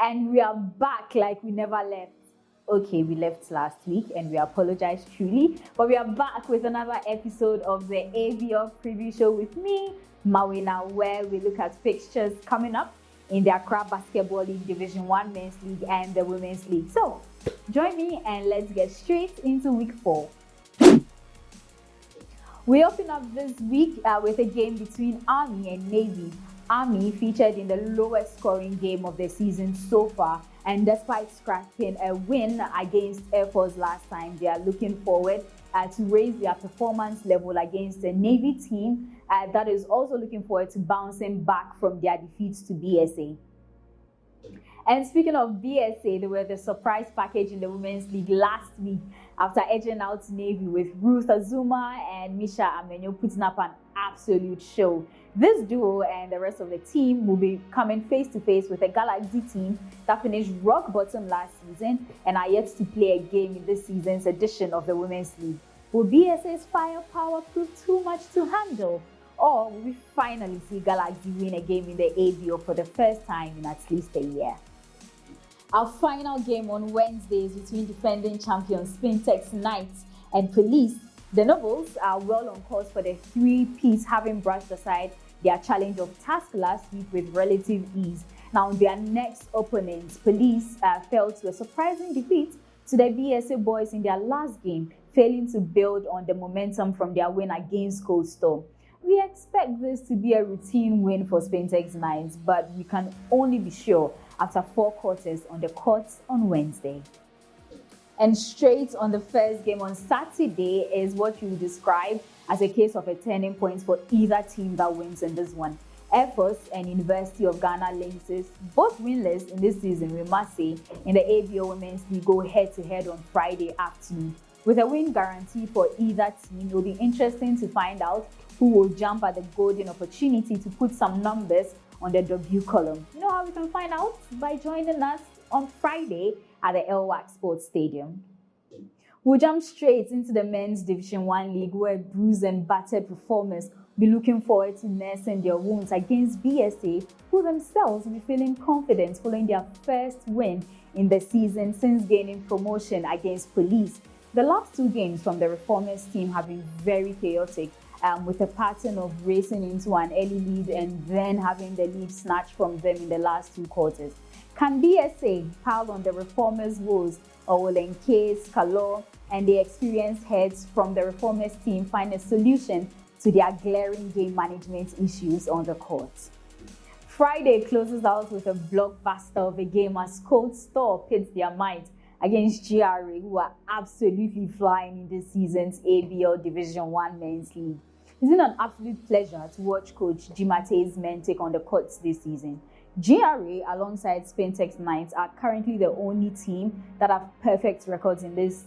And we are back like we never left. Okay, we left last week and we apologize truly, but we are back with another episode of the ABL preview show with me, Mawina, where we look at fixtures coming up in the Accra Basketball League Division 1 Men's League and the Women's League. So, join me and let's get straight into week 4. We open up this week with a game between Army and Navy. Army featured in the lowest scoring game of the season so far, and despite scrapping a win against Air Force last time, they are looking forward to raise their performance level against the Navy team that is also looking forward to bouncing back from their defeats to BSA. And speaking of BSA, they were the surprise package in the Women's League last week after edging out Navy with Ruth Azuma and Misha Amenyo putting up an absolute show. This duo and the rest of the team will be coming face-to-face with a Galaxy team that finished rock bottom last season and are yet to play a game in this season's edition of the Women's League. Will BSA's firepower prove too much to handle? Or will we finally see Galaxy win a game in the ABL for the first time in at least a year? Our final game on Wednesday is between defending champions Spintex Knights and Police. The Nobles are well on course for the three-peat, having brushed aside their challenge of task last week with relative ease. Now, their next opponents, Police, fell to a surprising defeat to the BSA boys in their last game, failing to build on the momentum from their win against Coldstore. We expect this to be a routine win for Spintex Knights, but we can only be sure after 4 quarters on the courts on Wednesday. And straight on the first game on Saturday is what you describe as a case of a turning point for either team that wins in this one. Air Force and University of Ghana Lynxes, both winless in this season, we must say, in the ABL Women's League go head-to-head on Friday afternoon. With a win guarantee for either team, it will be interesting to find out who will jump at the golden opportunity to put some numbers on the W column. You know how we can find out? By joining us on Friday at the LWAC Sports Stadium. We'll jump straight into the Men's Division 1 League, where bruised and battered performers will be looking forward to nursing their wounds against BSA, who themselves will be feeling confident following their first win in the season since gaining promotion against Police. The last 2 games from the Reformers team have been very chaotic, with a pattern of racing into an early lead and then having the lead snatched from them in the last 2 quarters. Can BSA pile on the Reformers' woes, or will Encase, Kalor, and the experienced heads from the Reformers team find a solution to their glaring game management issues on the court? Friday closes out with a blockbuster of a game as Coldstore pits their might against GRA, who are absolutely flying in this season's ABL Division 1 Men's League. It's been an absolute pleasure to watch Coach Jimate's men take on the courts this season. GRA, alongside Spintex Knights, are currently the only team that have perfect records in this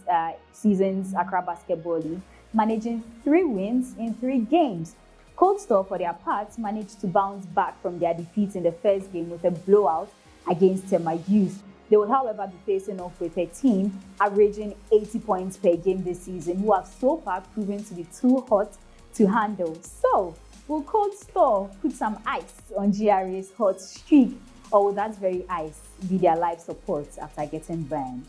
season's Accra Basketball League, managing 3 wins in 3 games. Coldstore, for their part, managed to bounce back from their defeat in the first game with a blowout against Tema Youth. They will, however, be facing off with a team averaging 80 points per game this season, who have so far proven to be too hot to handle. So, will Coldstore put some ice on GRA's hot streak, or will that very ice be their life support after getting burned?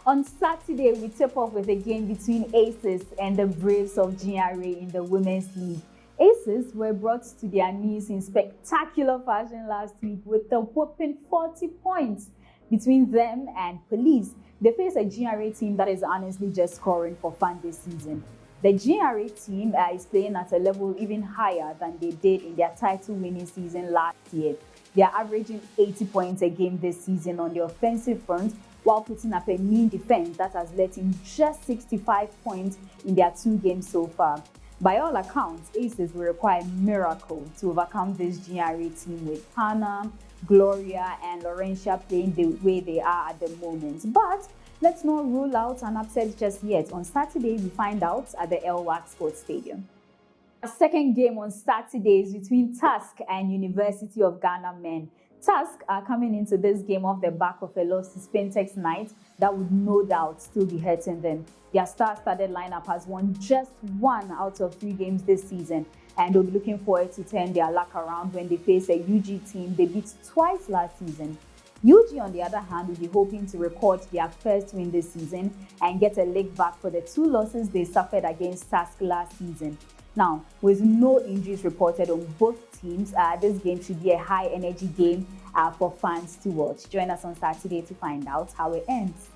On Saturday, we tip off with a game between Aces and the Braves of GRA in the Women's League. Aces were brought to their knees in spectacular fashion last week with a whopping 40 points. Between them and Police, they face a GRA team that is honestly just scoring for fun this season. The GRA team is playing at a level even higher than they did in their title-winning season last year. They are averaging 80 points a game this season on the offensive front, while putting up a mean defense that has let in just 65 points in their 2 games so far. By all accounts, Aces will require a miracle to overcome this GRA team with Hannah, Gloria, and Laurentia playing the way they are at the moment. But let's not rule out an upset just yet. On Saturday, we find out at the LWAC Sports Stadium. A second game on Saturday is between Tusk and University of Ghana men. Tusk are coming into this game off the back of a loss to Spintex Knights that would no doubt still be hurting them. Their star-studded lineup has won just 1 out of 3 games this season, and they'll be looking forward to turn their luck around when they face a UG team they beat twice last season. UG, on the other hand, will be hoping to record their first win this season and get a leg back for the 2 losses they suffered against Sask last season. Now, with no injuries reported on both teams, this game should be a high-energy game for fans to watch. Join us on Saturday to find out how it ends.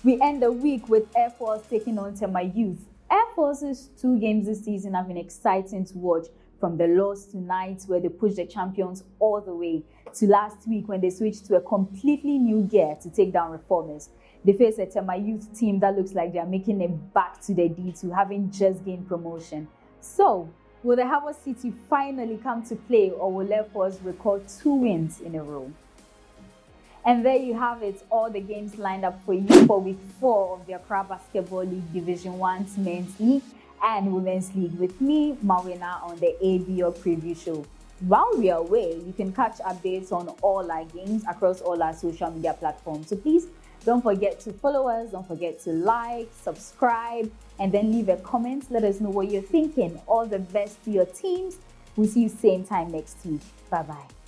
We end the week with Air Force taking on Tema Youth. Air Force's 2 games this season have been exciting to watch, from the loss tonight where they pushed the champions all the way to last week when they switched to a completely new gear to take down reformers. They face a Tema Youth team that looks like they are making it back to the D2, having just gained promotion. So, will the Harbour City finally come to play, or will Air Force record 2 wins in a row? And there you have it, all the games lined up for you for week 4 of the Accra Basketball League Division 1's Men's League and Women's League with me, Mawina, on the ABL Preview Show. While we are away, you can catch updates on all our games across all our social media platforms. So please don't forget to follow us, don't forget to like, subscribe, and then leave a comment. Let us know what you're thinking. All the best to your teams. We'll see you same time next week. Bye-bye.